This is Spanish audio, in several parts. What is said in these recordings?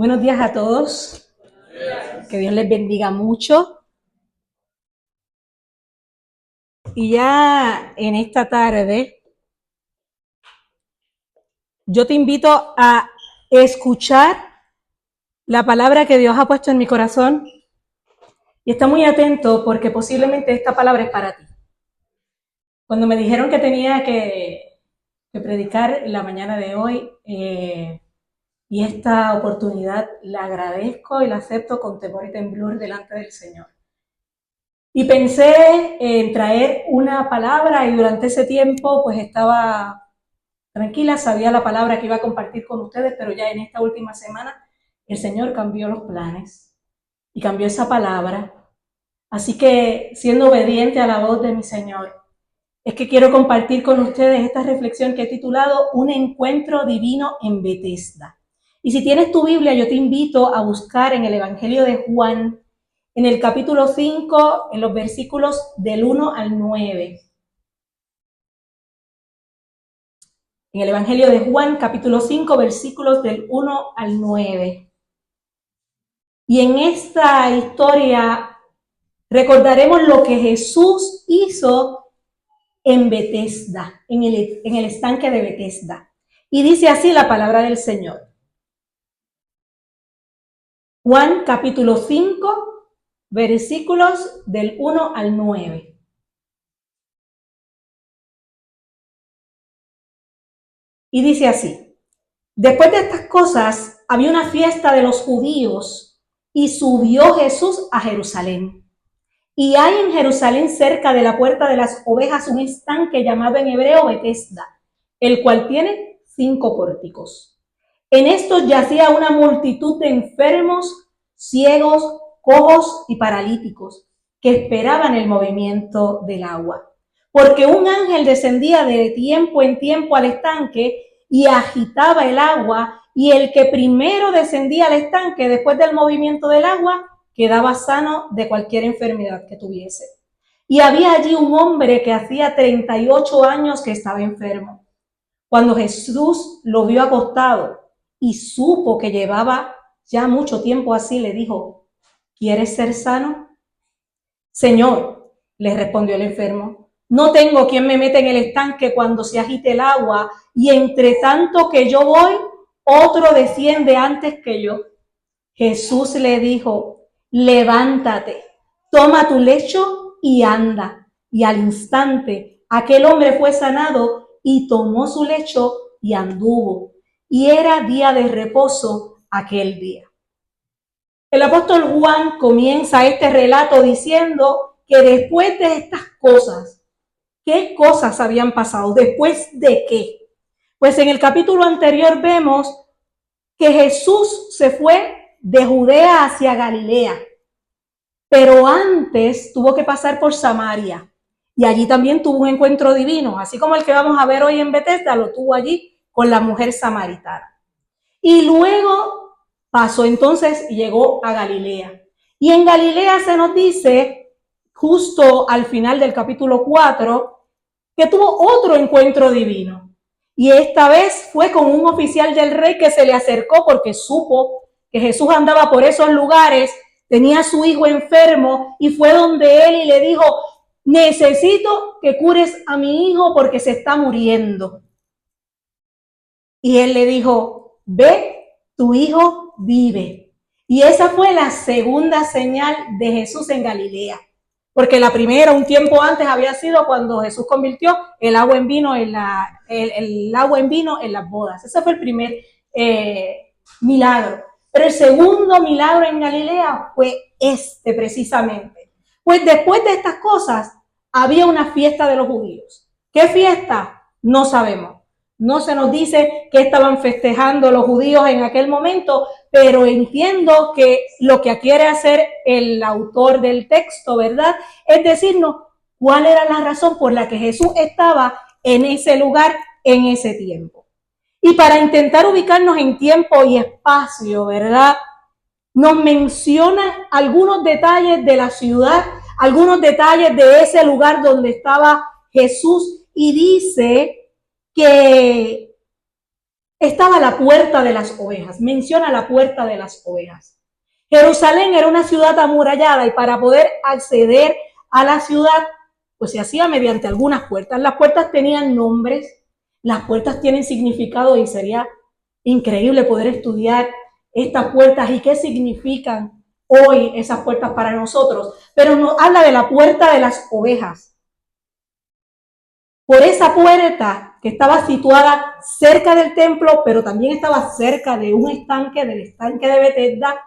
Buenos días a todos. Que Dios les bendiga mucho. Y ya en esta tarde, yo te invito a escuchar la palabra que Dios ha puesto en mi corazón. Y está muy atento porque posiblemente esta palabra es para ti. Cuando me dijeron que tenía que predicar la mañana de hoy, y esta oportunidad la agradezco y la acepto con temor y temblor delante del Señor. Y pensé en traer una palabra y durante ese tiempo pues estaba tranquila, sabía la palabra que iba a compartir con ustedes, pero ya en esta última semana el Señor cambió los planes y cambió esa palabra. Así que siendo obediente a la voz de mi Señor, es que quiero compartir con ustedes esta reflexión que he titulado Un encuentro divino en Betesda. Y si tienes tu Biblia, yo te invito a buscar en el Evangelio de Juan, en el capítulo 5, en los versículos del 1 al 9. En el Evangelio de Juan, capítulo 5, versículos del 1 al 9. Y en esta historia recordaremos lo que Jesús hizo en Betesda, en el estanque de Betesda. Y dice así la palabra del Señor. Juan capítulo 5, versículos del 1 al 9. Y dice así: Después de estas cosas, había una fiesta de los judíos y subió Jesús a Jerusalén. Y hay en Jerusalén, cerca de la puerta de las ovejas, un estanque llamado en hebreo Betesda, el cual tiene 5 pórticos. En estos yacía una multitud de enfermos, ciegos, cojos y paralíticos, que esperaban el movimiento del agua. Porque un ángel descendía de tiempo en tiempo al estanque y agitaba el agua, y el que primero descendía al estanque después del movimiento del agua quedaba sano de cualquier enfermedad que tuviese. Y había allí un hombre que hacía 38 años que estaba enfermo. Cuando Jesús lo vio acostado y supo que llevaba ya mucho tiempo así, le dijo: ¿Quieres ser sano? Señor, le respondió el enfermo, no tengo quien me meta en el estanque cuando se agite el agua, y entre tanto que yo voy, otro desciende antes que yo. Jesús le dijo: levántate, toma tu lecho y anda. Y al instante aquel hombre fue sanado y tomó su lecho y anduvo. Y era día de reposo aquel día. El apóstol Juan comienza este relato diciendo que después de estas cosas, ¿qué cosas habían pasado? ¿Después de qué? Pues en el capítulo anterior vemos que Jesús se fue de Judea hacia Galilea, pero antes tuvo que pasar por Samaria, y allí también tuvo un encuentro divino, así como el que vamos a ver hoy en Betesda, lo tuvo allí con la mujer samaritana. Y luego pasó entonces y llegó a Galilea. Y en Galilea se nos dice, justo al final del capítulo 4, que tuvo otro encuentro divino. Y esta vez fue con un oficial del rey que se le acercó porque supo que Jesús andaba por esos lugares, tenía a su hijo enfermo, y fue donde él y le dijo: necesito que cures a mi hijo porque se está muriendo. Y él le dijo: ve, tu hijo vive. Y esa fue la segunda señal de Jesús en Galilea. Porque la primera, un tiempo antes, había sido cuando Jesús convirtió el agua en vino el agua en vino en las bodas. Ese fue el primer milagro. Pero el segundo milagro en Galilea fue este precisamente. Pues después de estas cosas había una fiesta de los judíos. ¿Qué fiesta? No sabemos. No se nos dice que estaban festejando los judíos en aquel momento, pero entiendo que lo que quiere hacer el autor del texto, ¿verdad?, es decirnos cuál era la razón por la que Jesús estaba en ese lugar en ese tiempo. Y para intentar ubicarnos en tiempo y espacio, ¿verdad?, nos menciona algunos detalles de la ciudad, algunos detalles de ese lugar donde estaba Jesús, y dice que estaba la puerta de las ovejas. Menciona la puerta de las ovejas. Jerusalén era una ciudad amurallada y para poder acceder a la ciudad, pues se hacía mediante algunas puertas. Las puertas tenían nombres, las puertas tienen significado y sería increíble poder estudiar estas puertas y qué significan hoy esas puertas para nosotros. Pero nos habla de la puerta de las ovejas. Por esa puerta que estaba situada cerca del templo, pero también estaba cerca de un estanque, del estanque de Betesda,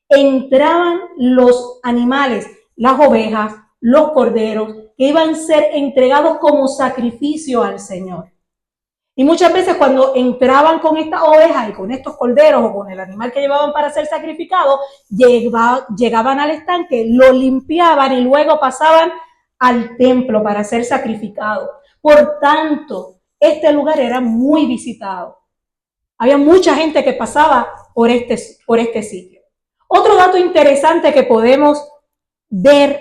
entraban los animales, las ovejas, los corderos, que iban a ser entregados como sacrificio al Señor. Y muchas veces cuando entraban con estas ovejas y con estos corderos o con el animal que llevaban para ser sacrificado, llegaban al estanque, lo limpiaban y luego pasaban al templo para ser sacrificado. Por tanto, este lugar era muy visitado. Había mucha gente que pasaba por este sitio. Otro dato interesante que podemos ver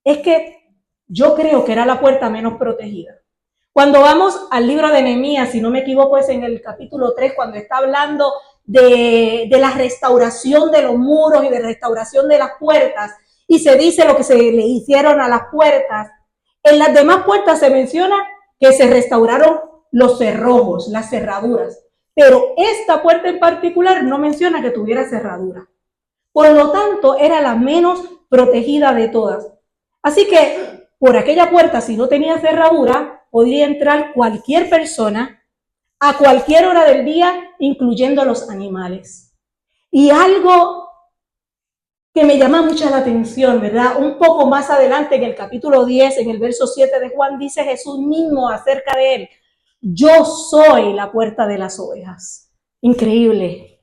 es que yo creo que era la puerta menos protegida. Cuando vamos al libro de Nehemías, si no me equivoco, es en el capítulo 3, cuando está hablando de la restauración de los muros y de la restauración de las puertas, y se dice lo que se le hicieron a las puertas. En las demás puertas se menciona que se restauraron los cerrojos, las cerraduras, pero esta puerta en particular no menciona que tuviera cerradura. Por lo tanto, era la menos protegida de todas. Así que por aquella puerta, si no tenía cerradura, podría entrar cualquier persona a cualquier hora del día, incluyendo los animales. Y algo que me llama mucho la atención, ¿verdad? Un poco más adelante, en el capítulo 10, en el verso 7 de Juan, dice Jesús mismo acerca de él: yo soy la puerta de las ovejas. Increíble.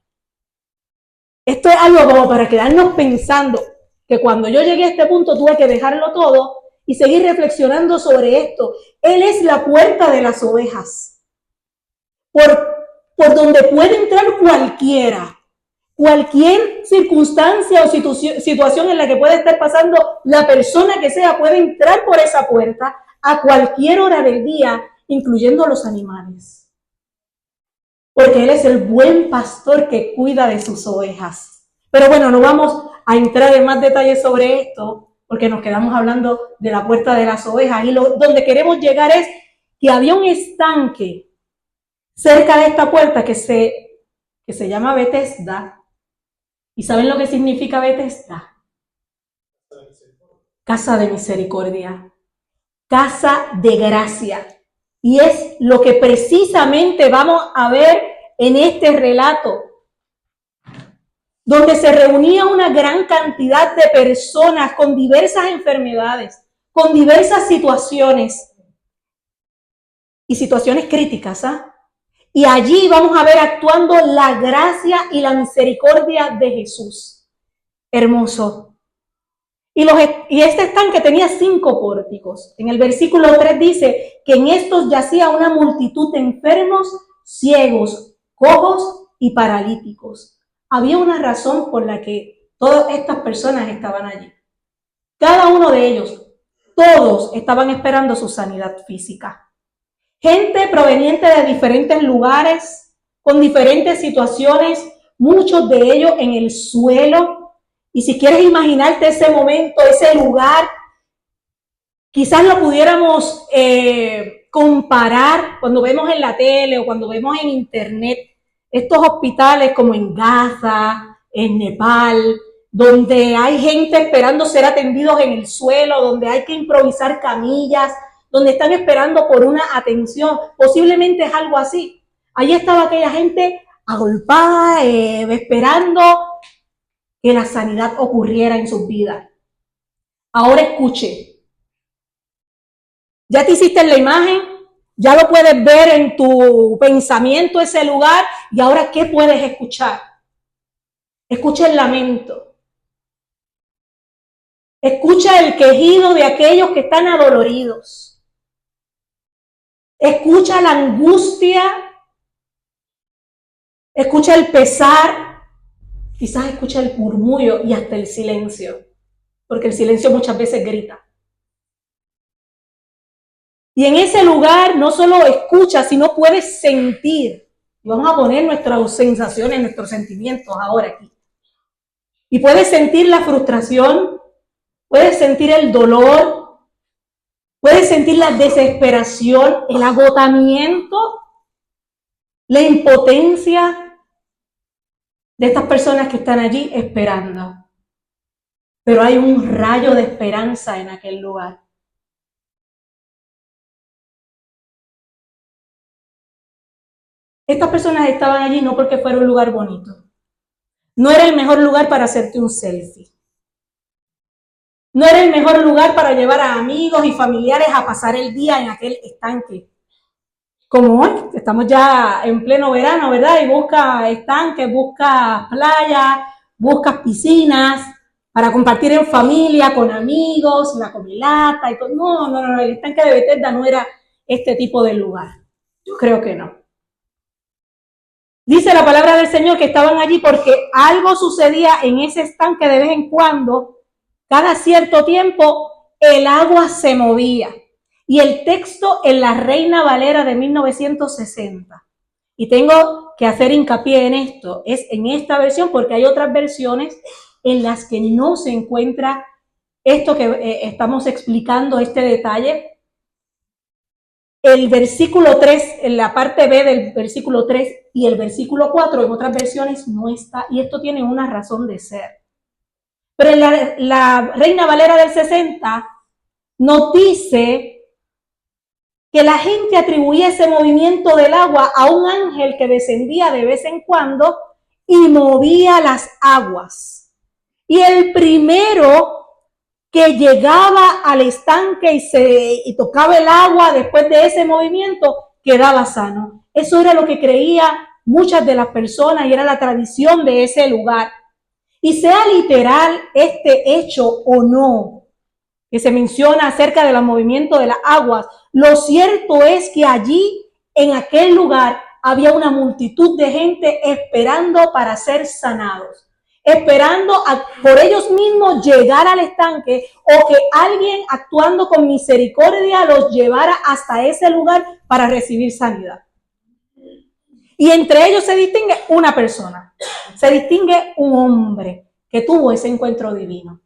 Esto es algo como para quedarnos pensando que cuando yo llegué a este punto tuve que dejarlo todo y seguir reflexionando sobre esto. Él es la puerta de las ovejas, por donde puede entrar cualquiera, cualquier circunstancia o situación en la que pueda estar pasando la persona que sea, puede entrar por esa puerta a cualquier hora del día, incluyendo los animales. Porque Él es el buen pastor que cuida de sus ovejas. Pero bueno, no vamos a entrar en más detalles sobre esto, porque nos quedamos hablando de la puerta de las ovejas. Y donde queremos llegar es que había un estanque cerca de esta puerta que se llama Betesda. ¿Y saben lo que significa Betesda? Casa de misericordia, casa de gracia. Y es lo que precisamente vamos a ver en este relato, donde se reunía una gran cantidad de personas con diversas enfermedades, con diversas situaciones y situaciones críticas, Y allí vamos a ver actuando la gracia y la misericordia de Jesús. Hermoso. Y este estanque tenía 5 pórticos. En el versículo 3 dice que en estos yacía una multitud de enfermos, ciegos, cojos y paralíticos. Había una razón por la que todas estas personas estaban allí. Cada uno de ellos, todos estaban esperando su sanidad física. Gente proveniente de diferentes lugares, con diferentes situaciones, muchos de ellos en el suelo. Y si quieres imaginarte ese momento, ese lugar, quizás lo pudiéramos comparar cuando vemos en la tele o cuando vemos en internet estos hospitales como en Gaza, en Nepal, donde hay gente esperando ser atendidos en el suelo, donde hay que improvisar camillas, donde están esperando por una atención. Posiblemente es algo así. Allí estaba aquella gente agolpada, esperando que la sanidad ocurriera en sus vidas. Ahora escuche. Ya te hiciste la imagen, ya lo puedes ver en tu pensamiento ese lugar, y ahora ¿qué puedes escuchar? Escucha el lamento. Escucha el quejido de aquellos que están adoloridos. Escucha la angustia. Escucha el pesar. Quizás escucha el murmullo y hasta el silencio, porque el silencio muchas veces grita. Y en ese lugar no solo escuchas, sino puedes sentir Y vamos a poner nuestras sensaciones, nuestros sentimientos ahora aquí. Y puedes sentir la frustración, puedes sentir el dolor, puedes sentir la desesperación, el agotamiento, la impotencia de estas personas que están allí esperando. Pero hay un rayo de esperanza en aquel lugar. Estas personas estaban allí no porque fuera un lugar bonito. No era el mejor lugar para hacerte un selfie. No era el mejor lugar para llevar a amigos y familiares a pasar el día en aquel estanque. Como hoy, estamos ya en pleno verano, ¿verdad? Y buscas estanques, buscas playas, buscas piscinas para compartir en familia, con amigos, la comilata y todo. No, el estanque de Bethesda no era este tipo de lugar. Yo creo que no. Dice la palabra del Señor que estaban allí porque algo sucedía en ese estanque de vez en cuando. Cada cierto tiempo el agua se movía. Y el texto en la Reina Valera de 1960. Y tengo que hacer hincapié en esto. Es en esta versión porque hay otras versiones en las que no se encuentra esto que estamos explicando, este detalle. El versículo 3, en la parte B del versículo 3 y el versículo 4 en otras versiones no está, y esto tiene una razón de ser. Pero en la Reina Valera del 60 nos dice que la gente atribuía ese movimiento del agua a un ángel que descendía de vez en cuando y movía las aguas. Y el primero que llegaba al estanque y tocaba el agua después de ese movimiento, quedaba sano. Eso era lo que creía muchas de las personas y era la tradición de ese lugar. Y sea literal este hecho o no, que se menciona acerca del movimiento de las aguas, lo cierto es que allí, en aquel lugar, había una multitud de gente esperando para ser sanados. Esperando por ellos mismos llegar al estanque o que alguien actuando con misericordia los llevara hasta ese lugar para recibir sanidad. Y entre ellos se distingue una persona, se distingue un hombre que tuvo ese encuentro divino.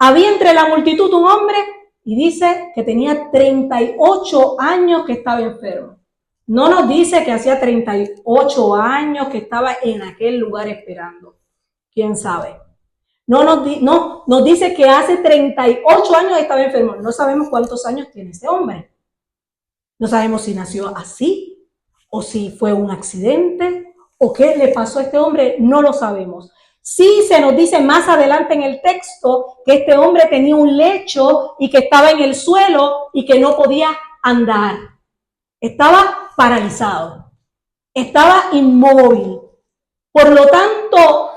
Había entre la multitud un hombre y dice que tenía 38 años que estaba enfermo. No nos dice que hacía 38 años que estaba en aquel lugar esperando. ¿Quién sabe? Nos dice que hace 38 años estaba enfermo. No sabemos cuántos años tiene ese hombre. No sabemos si nació así o si fue un accidente o qué le pasó a este hombre. No lo sabemos. Sí se nos dice más adelante en el texto que este hombre tenía un lecho y que estaba en el suelo y que no podía andar. Estaba paralizado. Estaba inmóvil. Por lo tanto,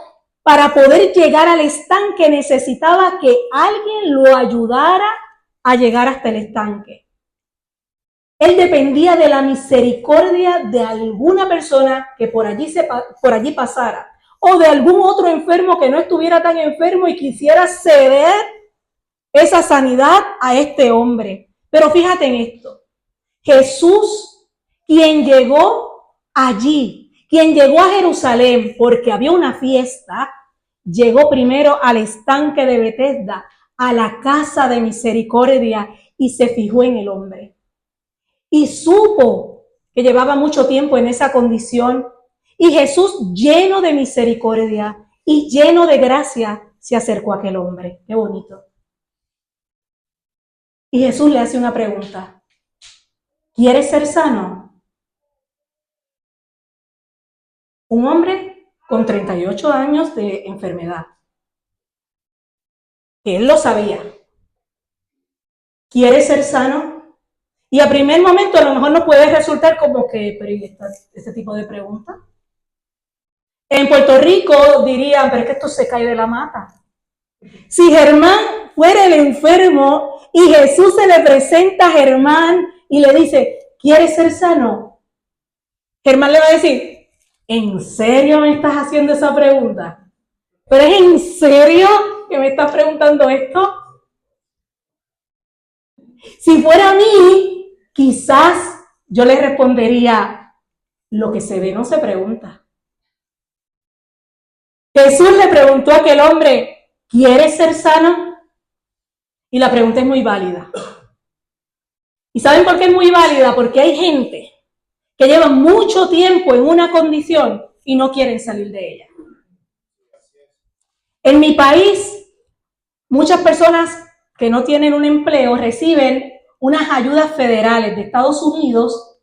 para poder llegar al estanque necesitaba que alguien lo ayudara a llegar hasta el estanque. Él dependía de la misericordia de alguna persona que por allí pasara, o de algún otro enfermo que no estuviera tan enfermo y quisiera ceder esa sanidad a este hombre. Pero fíjate en esto, Jesús, quien llegó allí, quien llegó a Jerusalén porque había una fiesta, llegó primero al estanque de Bethesda, a la casa de misericordia, y se fijó en el hombre. Y supo que llevaba mucho tiempo en esa condición. Y Jesús, lleno de misericordia y lleno de gracia, se acercó a aquel hombre. Qué bonito. Y Jesús le hace una pregunta. ¿Quieres ser sano? Un hombre con 38 años de enfermedad. Que él lo sabía. ¿Quieres ser sano? Y a primer momento a lo mejor no puede resultar como que, pero ¿y este tipo de preguntas? En Puerto Rico dirían, pero es que esto se cae de la mata. Si Germán fuera el enfermo y Jesús se le presenta a Germán y le dice, ¿quieres ser sano? Germán le va a decir, ¿en serio me estás haciendo esa pregunta? ¿Pero es en serio que me estás preguntando esto? Si fuera a mí, quizás yo le respondería, Lo que se ve no se pregunta. Jesús le preguntó a aquel hombre, ¿quieres ser sano? Y la pregunta es muy válida. ¿Y saben por qué es muy válida? Porque hay gente que lleva mucho tiempo en una condición y no quieren salir de ella. En mi país, muchas personas que no tienen un empleo reciben unas ayudas federales de Estados Unidos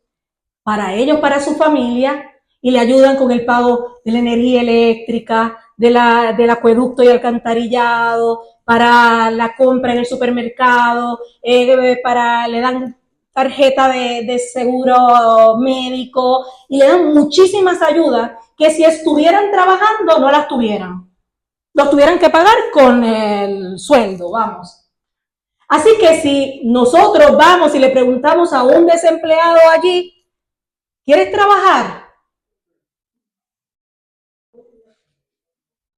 para ellos, para su familia, y le ayudan con el pago de la energía eléctrica, del acueducto y alcantarillado, para la compra en el supermercado, le dan tarjeta de seguro médico y le dan muchísimas ayudas que si estuvieran trabajando no las tuvieran. Lo tuvieran que pagar con el sueldo, vamos. Así que si nosotros vamos y le preguntamos a un desempleado allí, ¿quieres trabajar?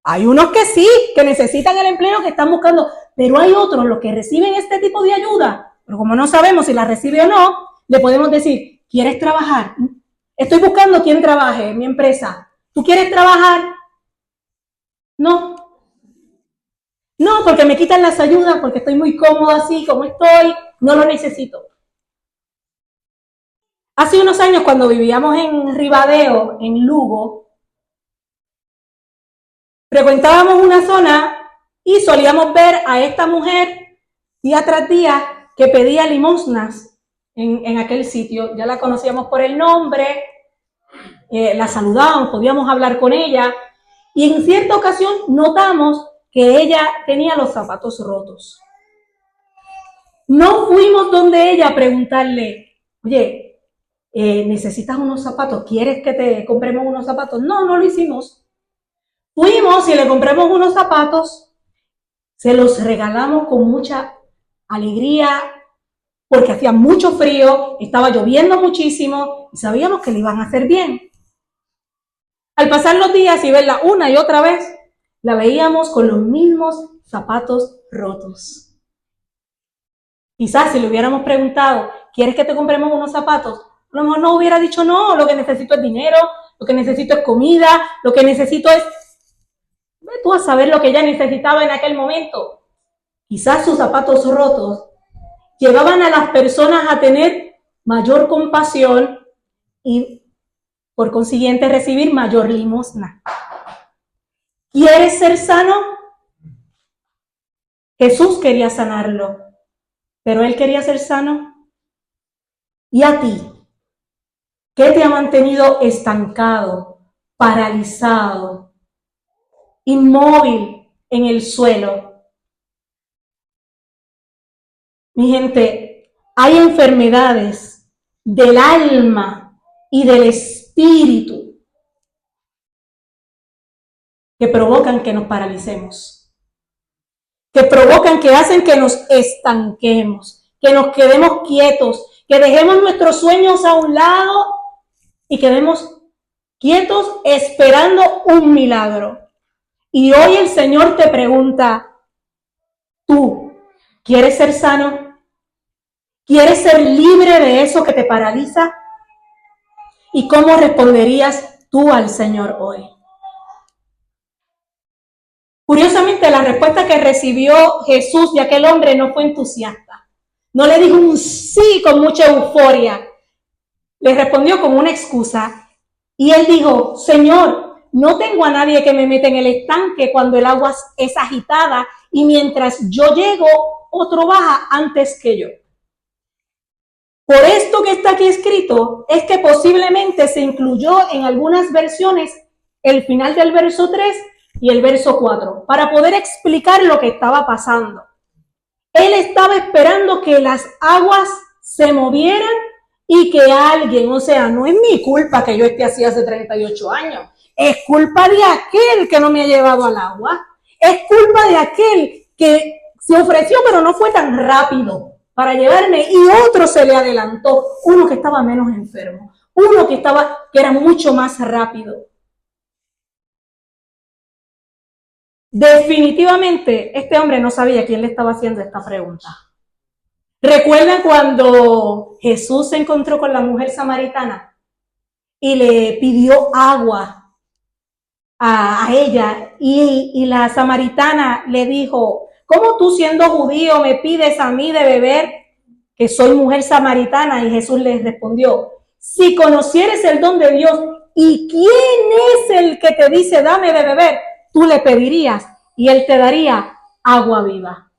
Hay unos que sí, que necesitan el empleo, que están buscando, pero hay otros, los que reciben este tipo de ayuda, pero como no sabemos si la recibe o no, le podemos decir, ¿quieres trabajar? Estoy buscando quien trabaje en mi empresa. ¿Tú quieres trabajar? No. No, porque me quitan las ayudas, porque estoy muy cómodo así como estoy, no lo necesito. Hace unos años, cuando vivíamos en Ribadeo, en Lugo, frecuentábamos una zona y solíamos ver a esta mujer día tras día que pedía limosnas en aquel sitio. Ya la conocíamos por el nombre, la saludábamos, podíamos hablar con ella y en cierta ocasión notamos que ella tenía los zapatos rotos. No fuimos donde ella a preguntarle, oye, ¿necesitas unos zapatos? ¿Quieres que te compremos unos zapatos? No, no lo hicimos. Fuimos y le compramos unos zapatos, se los regalamos con mucha alegría, porque hacía mucho frío, estaba lloviendo muchísimo y sabíamos que le iban a hacer bien. Al pasar los días y verla una y otra vez, la veíamos con los mismos zapatos rotos. Quizás si le hubiéramos preguntado, ¿quieres que te compremos unos zapatos? A lo mejor no hubiera dicho no, lo que necesito es dinero, lo que necesito es comida, lo que necesito es... Ve tú a saber lo que ella necesitaba en aquel momento. Quizás sus zapatos rotos llevaban a las personas a tener mayor compasión y por consiguiente recibir mayor limosna. ¿Quieres ser sano? Jesús quería sanarlo, pero él quería ser sano. ¿Y a ti? ¿Qué te ha mantenido estancado, paralizado, inmóvil en el suelo? Mi gente, hay enfermedades del alma y del espíritu que provocan que nos paralicemos, que provocan, que hacen que nos estanquemos, que nos quedemos quietos, que dejemos nuestros sueños a un lado y quedemos quietos esperando un milagro. Y hoy el Señor te pregunta, ¿tú quieres ser sano? ¿Quieres ser libre de eso que te paraliza? ¿Y cómo responderías tú al Señor hoy? Curiosamente, la respuesta que recibió Jesús de aquel hombre no fue entusiasta. No le dijo un sí con mucha euforia. Le respondió con una excusa. Y él dijo, Señor, no tengo a nadie que me meta en el estanque cuando el agua es agitada y mientras yo llego, otro baja antes que yo. Por esto que está aquí escrito, es que posiblemente se incluyó en algunas versiones el final del verso 3 y el verso 4, para poder explicar lo que estaba pasando. Él estaba esperando que las aguas se movieran y que alguien, o sea, no es mi culpa que yo esté así hace 38 años, es culpa de aquel que no me ha llevado al agua, es culpa de aquel que se ofreció pero no fue tan rápido para llevarme y otro se le adelantó, uno que estaba menos enfermo, uno que era mucho más rápido. Definitivamente este hombre no sabía quién le estaba haciendo esta pregunta. ¿Recuerdan cuando Jesús se encontró con la mujer samaritana? y le pidió agua a ella. Y la samaritana le dijo, ¿cómo tú siendo judío me pides a mí de beber, que soy mujer samaritana? Y Jesús le respondió, si conocieres el don de Dios y quién es el que te dice dame de beber, tú le pedirías y él te daría agua viva.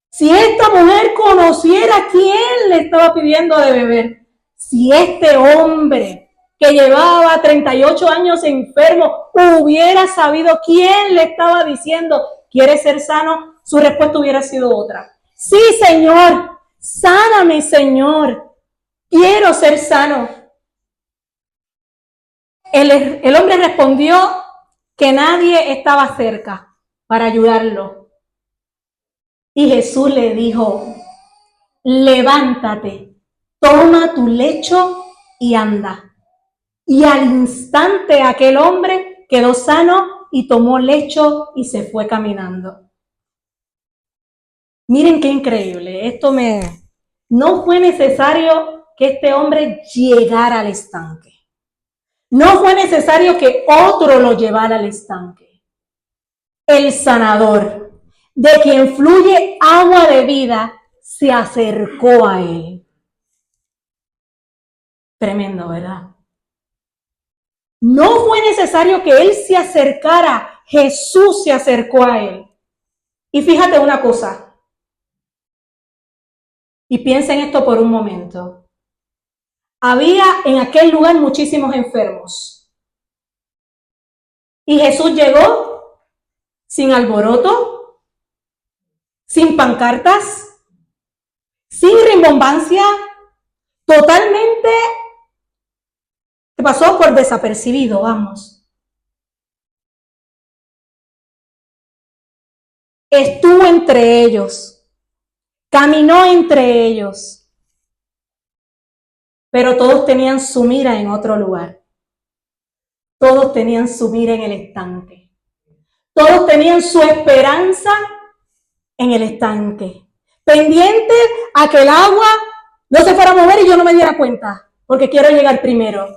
Si esta mujer conociera quién le estaba pidiendo de beber, si este hombre que llevaba 38 años enfermo hubiera sabido quién le estaba diciendo, ¿quieres ser sano?, su respuesta hubiera sido otra. Sí, Señor, sáname, Señor, quiero ser sano. El hombre respondió que nadie estaba cerca para ayudarlo. Y Jesús le dijo, levántate, toma tu lecho y anda. Y al instante aquel hombre quedó sano y tomó lecho y se fue caminando. Miren qué increíble, no fue necesario que este hombre llegara al estanque. No fue necesario que otro lo llevara al estanque. El sanador, de quien fluye agua de vida, se acercó a él. Tremendo, ¿verdad? No fue necesario que él se acercara, Jesús se acercó a él. Y fíjate una cosa, y piensa en esto por un momento. Había en aquel lugar muchísimos enfermos. Y Jesús llegó sin alboroto, sin pancartas, sin rimbombancia, totalmente se pasó por desapercibido, vamos. Estuvo entre ellos, caminó entre ellos, pero todos tenían su mira en otro lugar. Todos tenían su mira en el estanque. Todos tenían su esperanza en el estanque, pendiente a que el agua no se fuera a mover y yo no me diera cuenta, porque quiero llegar primero.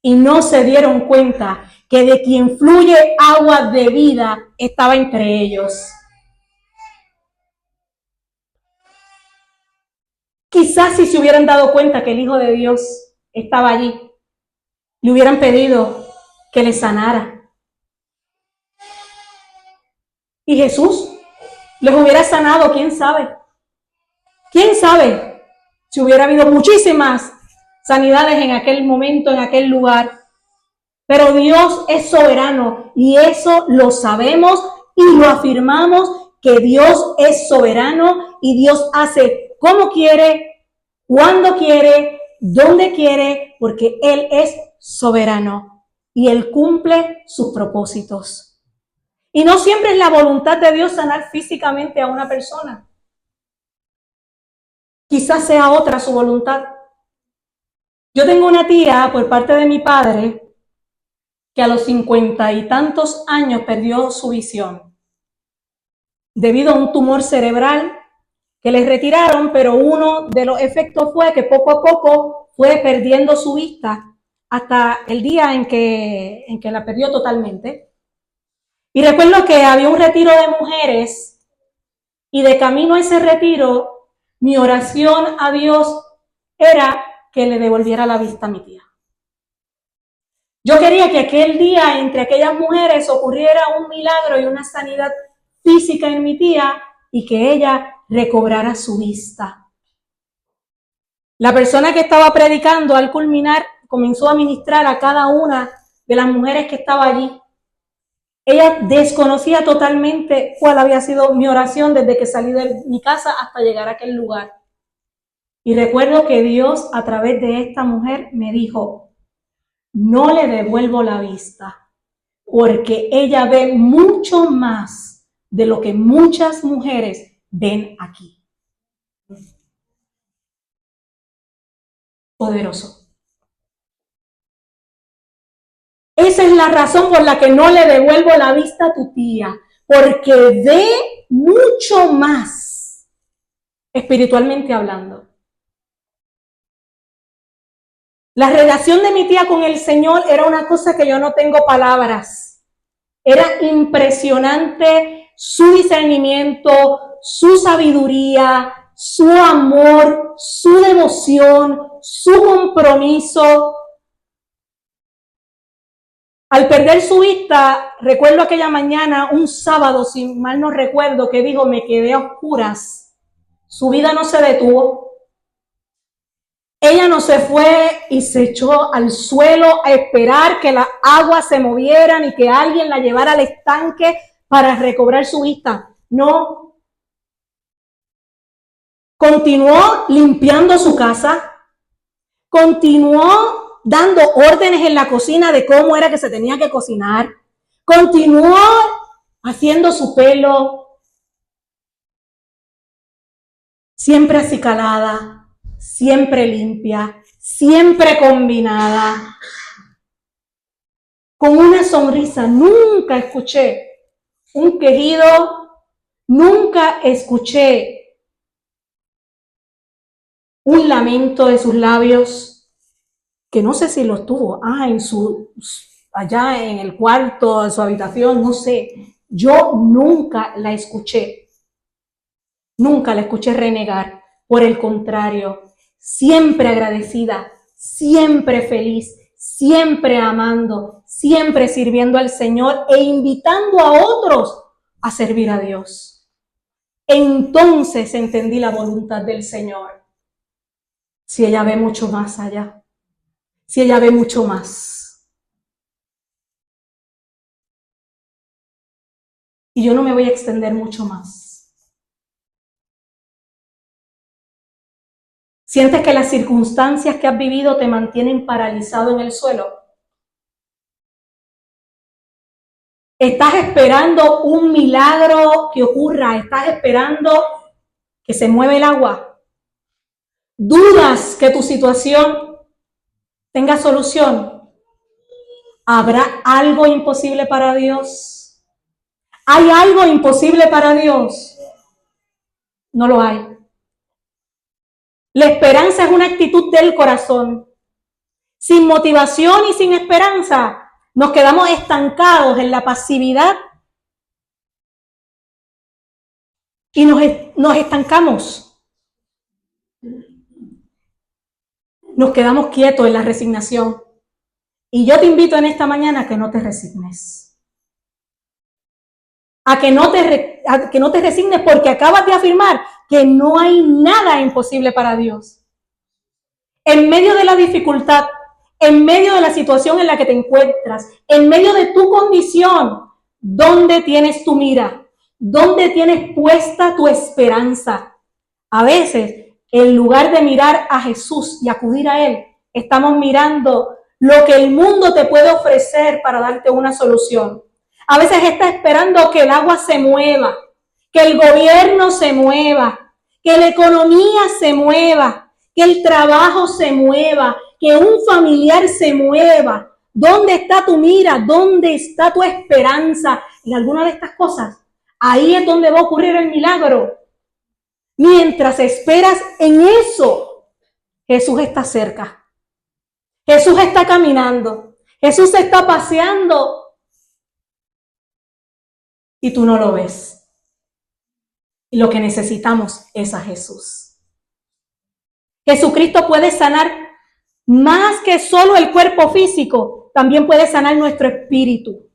Y no se dieron cuenta que de quien fluye agua de vida estaba entre ellos. Quizás si se hubieran dado cuenta que el Hijo de Dios estaba allí, le hubieran pedido que le sanara. Y Jesús les hubiera sanado, quién sabe. ¿Quién sabe si hubiera habido muchísimas sanidades en aquel momento, en aquel lugar? Pero Dios es soberano y eso lo sabemos y lo afirmamos, que Dios es soberano y Dios hace como quiere, cuando quiere, donde quiere, porque Él es soberano y Él cumple sus propósitos. Y no siempre es la voluntad de Dios sanar físicamente a una persona. Quizás sea otra su voluntad. Yo tengo una tía por parte de mi padre que a los 50 y tantos años perdió su visión debido a un tumor cerebral que le retiraron, pero uno de los efectos fue que poco a poco fue perdiendo su vista hasta el día en que la perdió totalmente. Y recuerdo que había un retiro de mujeres y de camino a ese retiro, mi oración a Dios era que le devolviera la vista a mi tía. Yo quería que aquel día entre aquellas mujeres ocurriera un milagro y una sanidad física en mi tía y que ella recobrara su vista. La persona que estaba predicando al culminar comenzó a ministrar a cada una de las mujeres que estaba allí. Ella desconocía totalmente cuál había sido mi oración desde que salí de mi casa hasta llegar a aquel lugar. Y recuerdo que Dios a través de esta mujer me dijo, no le devuelvo la vista, porque ella ve mucho más de lo que muchas mujeres ven aquí. Poderoso. Esa es la razón por la que no le devuelvo la vista a tu tía, porque ve mucho más, espiritualmente hablando. La relación de mi tía con el Señor era una cosa que yo no tengo palabras. Era impresionante su discernimiento, su sabiduría, su amor, su devoción, su compromiso. Al perder su vista, recuerdo aquella mañana, un sábado, si mal no recuerdo, que dijo, me quedé a oscuras. Su vida no se detuvo. Ella no se fue y se echó al suelo a esperar que las aguas se movieran y que alguien la llevara al estanque para recobrar su vista. No. Continuó limpiando su casa, continuó dando órdenes en la cocina de cómo era que se tenía que cocinar, continuó haciendo su pelo, siempre acicalada, siempre limpia, siempre combinada, con una sonrisa. Nunca escuché un quejido, nunca escuché un lamento de sus labios, que no sé si los tuvo, allá en el cuarto, en su habitación, no sé. Yo nunca la escuché renegar. Por el contrario, siempre agradecida, siempre feliz, siempre amando, siempre sirviendo al Señor e invitando a otros a servir a Dios. Entonces entendí la voluntad del Señor. Si ella ve mucho más allá, si ella ve mucho más. Y yo no me voy a extender mucho más. ¿Sientes que las circunstancias que has vivido te mantienen paralizado en el suelo? ¿Estás esperando un milagro que ocurra? ¿Estás esperando que se mueva el agua? ¿Dudas que tu situación tenga solución? ¿Habrá algo imposible para Dios? ¿Hay algo imposible para Dios? No lo hay. La esperanza es una actitud del corazón. Sin motivación y sin esperanza, nos quedamos estancados en la pasividad y nos estancamos. Nos quedamos quietos en la resignación. Y yo te invito en esta mañana a que no te resignes. A que no te resignes, porque acabas de afirmar que no hay nada imposible para Dios. En medio de la dificultad, en medio de la situación en la que te encuentras, en medio de tu condición, ¿dónde tienes tu mira? ¿Dónde tienes puesta tu esperanza? A veces, en lugar de mirar a Jesús y acudir a Él, estamos mirando lo que el mundo te puede ofrecer para darte una solución. A veces estás esperando que el agua se mueva, que el gobierno se mueva, que la economía se mueva, que el trabajo se mueva, que un familiar se mueva. ¿Dónde está tu mira? ¿Dónde está tu esperanza? En alguna de estas cosas, ahí es donde va a ocurrir el milagro. Mientras esperas en eso, Jesús está cerca. Jesús está caminando. Jesús se está paseando y tú no lo ves. Y lo que necesitamos es a Jesús. Jesucristo puede sanar más que solo el cuerpo físico, también puede sanar nuestro espíritu.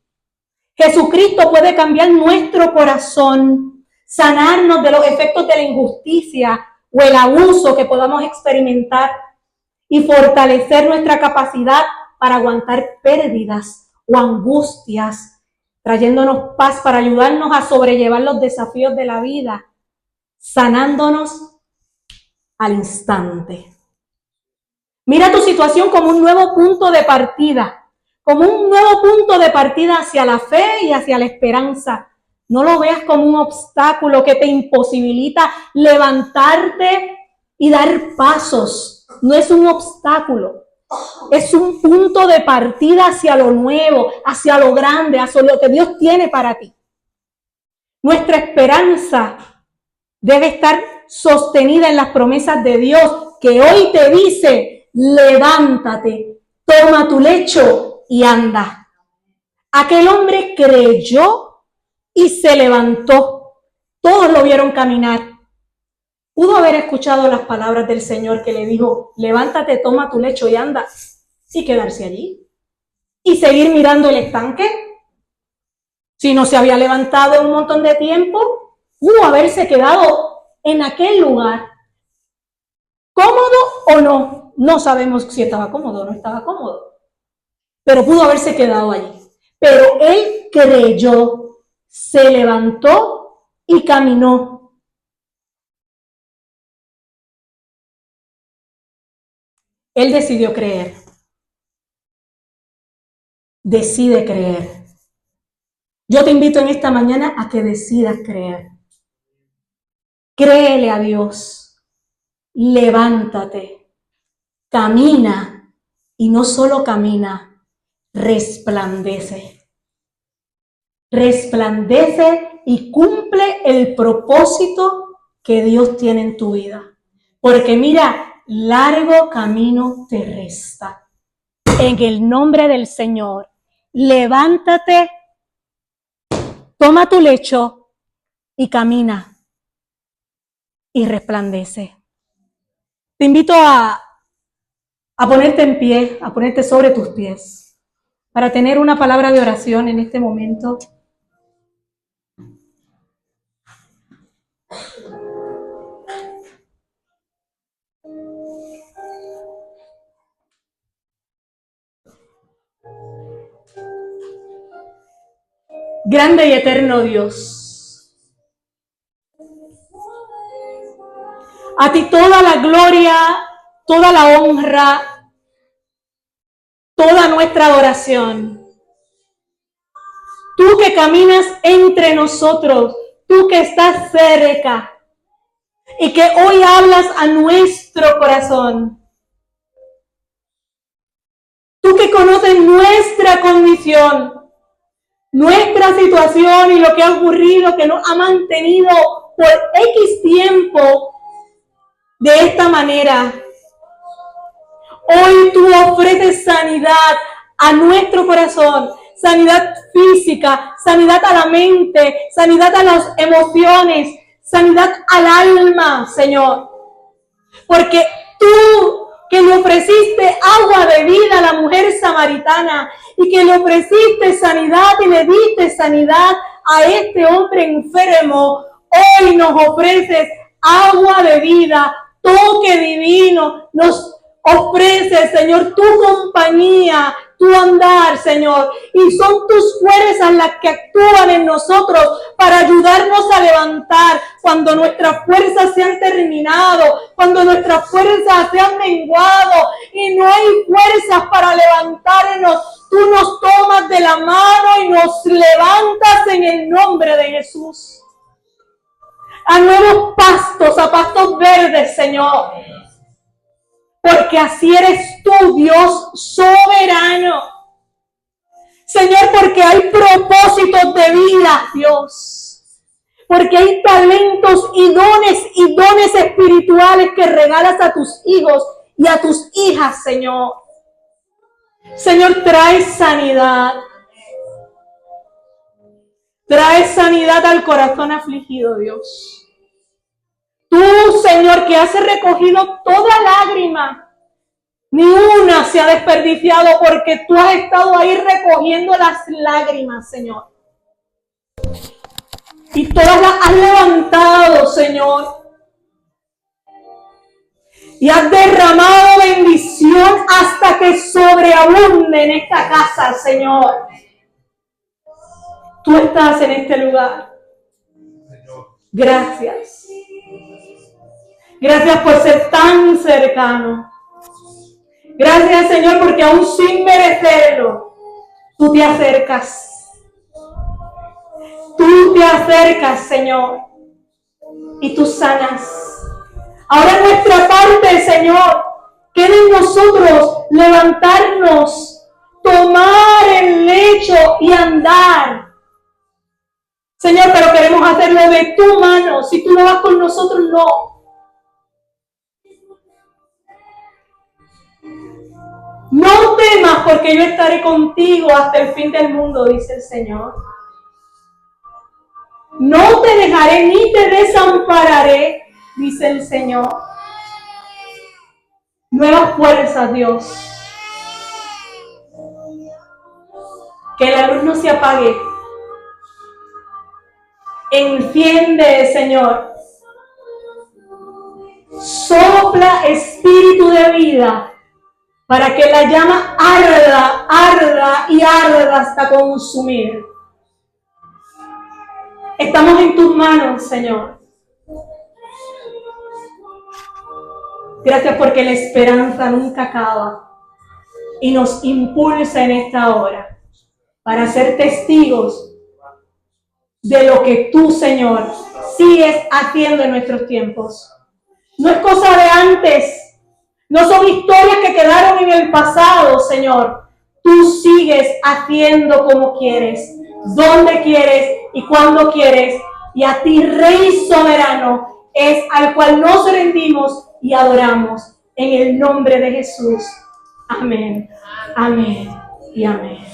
Jesucristo puede cambiar nuestro corazón, sanarnos de los efectos de la injusticia o el abuso que podamos experimentar y fortalecer nuestra capacidad para aguantar pérdidas o angustias, trayéndonos paz para ayudarnos a sobrellevar los desafíos de la vida, sanándonos al instante. Mira tu situación como un nuevo punto de partida, como un nuevo punto de partida hacia la fe y hacia la esperanza. No lo veas como un obstáculo que te imposibilita levantarte y dar pasos. No es un obstáculo, es un punto de partida hacia lo nuevo, hacia lo grande, hacia lo que Dios tiene para ti. Nuestra esperanza debe estar sostenida en las promesas de Dios, que hoy te dice: levántate, toma tu lecho y anda. Aquel hombre creyó y se levantó. Todos lo vieron caminar. Pudo haber escuchado las palabras del Señor que le dijo, levántate, toma tu lecho y anda, y quedarse allí. Y seguir mirando el estanque. Si no se había levantado en un montón de tiempo, pudo haberse quedado en aquel lugar. ¿Cómodo o no? No sabemos si estaba cómodo o no estaba cómodo. Pero pudo haberse quedado allí. Pero él creyó, se levantó y caminó. Él decidió creer. Decide creer. Yo te invito en esta mañana a que decidas creer. Créele a Dios. Levántate. Camina. Y no solo camina, resplandece. Resplandece y cumple el propósito que Dios tiene en tu vida. Porque mira, largo camino te resta. En el nombre del Señor, levántate, toma tu lecho y camina y resplandece. Te invito a ponerte en pie, a ponerte sobre tus pies, para tener una palabra de oración en este momento. Grande y eterno Dios, a ti toda la gloria, toda la honra, toda nuestra adoración. Tú que caminas entre nosotros, tú que estás cerca y que hoy hablas a nuestro corazón. Tú que conoces nuestra condición, nuestra situación y lo que ha ocurrido, que nos ha mantenido por X tiempo de esta manera. Hoy tú ofreces sanidad a nuestro corazón, sanidad física, sanidad a la mente, sanidad a las emociones, sanidad al alma, Señor. Porque tú que le ofreciste agua de vida a la mujer samaritana y que le ofreciste sanidad y le diste sanidad a este hombre enfermo, hoy nos ofreces agua de vida, toque divino, nos ofrece, Señor, tu compañía, tu andar, Señor, y son tus fuerzas las que actúan en nosotros para ayudarnos a levantar cuando nuestras fuerzas se han terminado, cuando nuestras fuerzas se han menguado y no hay fuerzas para levantarnos. Tú nos tomas de la mano y nos levantas en el nombre de Jesús. A nuevos pastos, a pastos verdes, Señor. Porque así eres tú, Dios soberano. Señor, porque hay propósitos de vida, Dios. Porque hay talentos y dones espirituales que regalas a tus hijos y a tus hijas, Señor. Señor, trae sanidad. Trae sanidad al corazón afligido, Dios. Tú, Señor, que has recogido toda lágrima, ni una se ha desperdiciado porque tú has estado ahí recogiendo las lágrimas, Señor. Y todas las has levantado, Señor. Y has derramado bendición hasta que sobreabunde en esta casa, Señor. Tú estás en este lugar. Gracias. Gracias por ser tan cercano. Gracias, Señor, porque aún sin merecerlo, tú te acercas. Tú te acercas, Señor, y tú sanas. Ahora nuestra parte, Señor, queda en nosotros levantarnos, tomar el lecho y andar. Señor, pero queremos hacerlo de tu mano. Si tú no vas con nosotros, no. No temas, porque yo estaré contigo hasta el fin del mundo, dice el Señor. No te dejaré ni te desampararé, dice el Señor. Nuevas fuerzas, Dios. Que la luz no se apague. Enciende, Señor. Sopla espíritu de vida para que la llama arda, arda y arda hasta consumir. Estamos en tus manos, Señor. Gracias porque la esperanza nunca acaba y nos impulsa en esta hora para ser testigos de lo que tú, Señor, sigues haciendo en nuestros tiempos. No es cosa de antes, no son historias que quedaron en el pasado, Señor. Tú sigues haciendo como quieres, donde quieres y cuando quieres. Y a ti, Rey soberano, es al cual nos rendimos y adoramos. En el nombre de Jesús. Amén, amén y amén.